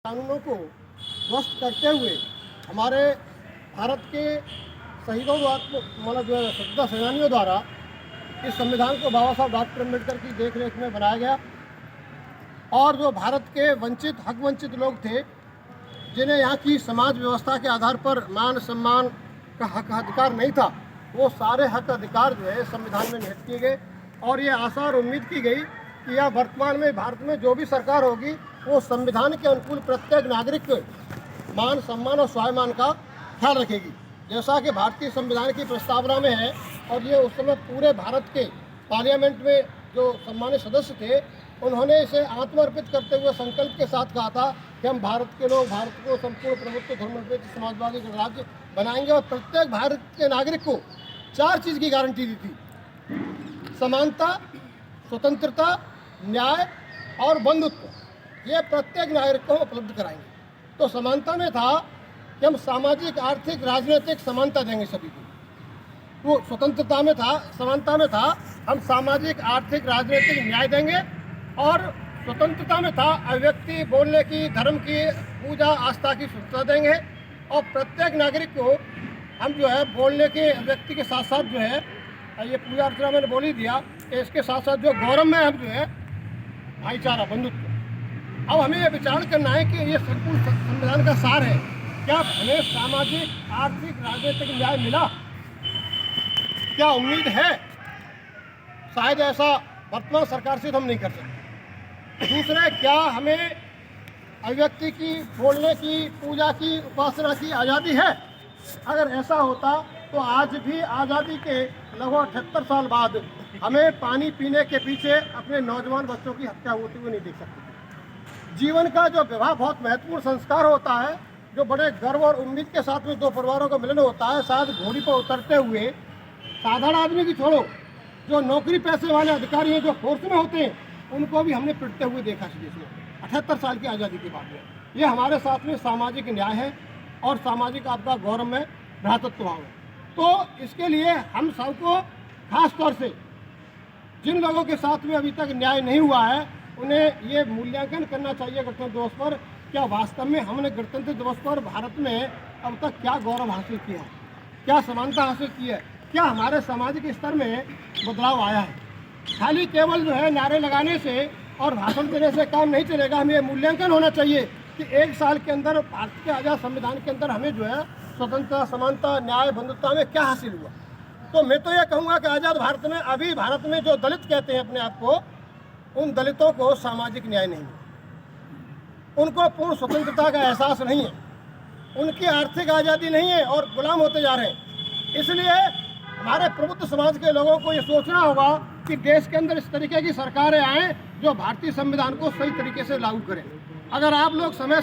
कानूनों को ध्वस्त करते हुए हमारे भारत के शहीदों द्वारा मतलब जो स्वतंत्रता सेनानियों द्वारा इस संविधान को बाबा साहब डॉक्टर अम्बेडकर की देखरेख में बनाया गया। और जो भारत के वंचित हक वंचित लोग थे, जिन्हें यहाँ की समाज व्यवस्था के आधार पर मान सम्मान का हक अधिकार नहीं था, वो सारे हक अधिकार जो है संविधान में निहित किए गए। और ये आशा और उम्मीद की गई कि यह वर्तमान में भारत में जो भी सरकार होगी वो संविधान के अनुकूल प्रत्येक नागरिक के मान सम्मान और स्वाभिमान का ख्याल रखेगी, जैसा कि भारतीय संविधान की प्रस्तावना में है। और ये उस समय पूरे भारत के पार्लियामेंट में जो सम्मानित सदस्य थे, उन्होंने इसे आत्मर्पित करते हुए संकल्प के साथ कहा था कि हम भारत के लोग भारत को संपूर्ण प्रभुत्व धर्मनिरपेक्ष समाजवादी गणराज्य बनाएंगे। और प्रत्येक भारत के नागरिक को 4 चीज़ की गारंटी दी थी: समानता, स्वतंत्रता, न्याय और बंधुत्व। ये प्रत्येक नागरिक को हम उपलब्ध कराएंगे। तो समानता में था कि हम सामाजिक आर्थिक राजनीतिक समानता देंगे सभी को। वो स्वतंत्रता में था, समानता में था हम सामाजिक आर्थिक राजनीतिक न्याय देंगे। और स्वतंत्रता में था अभिव्यक्ति, बोलने की, धर्म की, पूजा आस्था की स्वतंत्रता देंगे। और प्रत्येक नागरिक को हम जो है बोलने के व्यक्ति के साथ साथ जो है ये पूजा अर्चना मैंने बोल ही दिया, इसके साथ साथ जो गौरव में हम जो है भाईचारा, बंधुत्व। अब हमें ये विचार करना है कि ये संपूर्ण संविधान का सार है। क्या हमें सामाजिक आर्थिक राजनीतिक न्याय मिला? क्या उम्मीद है? शायद ऐसा वर्तमान सरकार से तो हम नहीं कर सकते। दूसरे, क्या हमें अभिव्यक्ति की, बोलने की, पूजा की, उपासना की आज़ादी है? अगर ऐसा होता तो आज भी आज़ादी के लगभग 78 साल बाद हमें पानी पीने के पीछे अपने नौजवान बच्चों की हत्या होती हुई नहीं देख सकते। जीवन का जो विवाह बहुत महत्वपूर्ण संस्कार होता है, जो बड़े गर्व और उम्मीद के साथ में दो परिवारों का मिलन होता है, शायद घोड़ी पर उतरते हुए साधारण आदमी की छोड़ो, जो नौकरी पैसे वाले अधिकारी हैं, जो फोर्स में होते हैं, उनको भी हमने पिटते हुए देखा देश में 78 साल की आज़ादी के बाद में। ये हमारे साथ में सामाजिक न्याय है और सामाजिक आपका गौरव में भ्रातृत्व भाव है। तो इसके लिए हम सबको खास तौर से जिन लोगों के साथ में अभी तक न्याय नहीं हुआ है, उन्हें ये मूल्यांकन करना चाहिए गणतंत्र दिवस पर, क्या वास्तव में हमने गणतंत्र दिवस पर भारत में अब तक क्या गौरव हासिल किया है, क्या समानता हासिल की है, क्या हमारे सामाजिक स्तर में बदलाव आया है। खाली केवल जो है नारे लगाने से और भाषण देने से काम नहीं चलेगा। हमें मूल्यांकन होना चाहिए कि 1 साल के अंदर भारत के आज़ाद संविधान के अंदर हमें जो है स्वतंत्रता, समानता, न्याय, बंधुत्व में क्या हासिल हुआ। तो मैं तो ये कहूँगा कि आज़ाद भारत में अभी भारत में जो दलित कहते हैं अपने आप को, उन दलितों को सामाजिक न्याय नहीं है, उनको पूर्ण स्वतंत्रता का एहसास नहीं है, उनकी आर्थिक आज़ादी नहीं है और गुलाम होते जा रहे हैं। इसलिए हमारे प्रबुद्ध समाज के लोगों को ये सोचना होगा कि देश के अंदर इस तरीके की सरकारें आएँ जो भारतीय संविधान को सही तरीके से लागू करें। अगर आप लोग समय